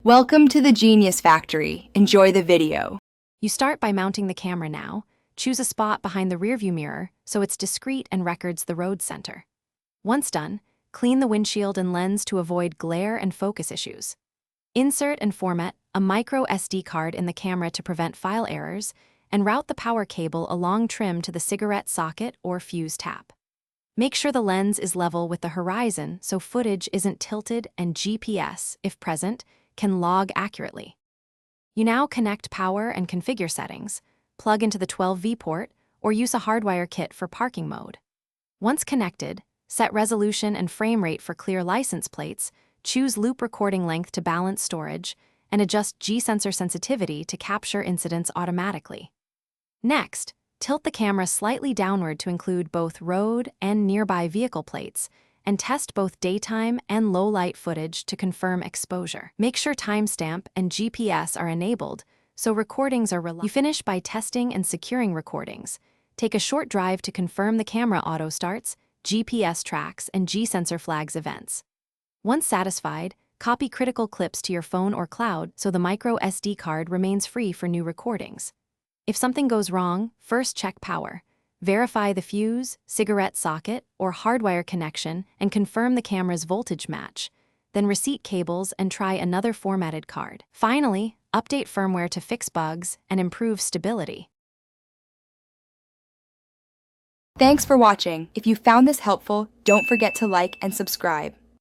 Welcome to the Genius Factory. Enjoy the video. You start by mounting the camera now. Choose a spot behind the rearview mirror so it's discreet and records the road center. Once done, clean the windshield and lens to avoid glare and focus issues. Insert and format a micro SD card in the camera to prevent file errors, and route the power cable along trim to the cigarette socket or fuse tap. Make sure the lens is level with the horizon so footage isn't tilted and GPS, if present, can log accurately. You now connect power and configure settings, plug into the 12V port, or use a hardwire kit for parking mode. Once connected, set resolution and frame rate for clear license plates, choose loop recording length to balance storage, and adjust G-sensor sensitivity to capture incidents automatically. Next, tilt the camera slightly downward to include both road and nearby vehicle plates, and test both daytime and low-light footage to confirm exposure. Make sure timestamp and GPS are enabled so recordings are reliable. You finish by testing and securing recordings. Take a short drive to confirm the camera auto starts, GPS tracks, and G-sensor flags events. Once satisfied, copy critical clips to your phone or cloud so the micro SD card remains free for new recordings. If something goes wrong, first check power. Verify the fuse, cigarette socket, or hardwire connection and confirm the camera's voltage match. Then reseat cables and try another formatted card. Finally, update firmware to fix bugs and improve stability. Thanks for watching. If you found this helpful, don't forget to like and subscribe.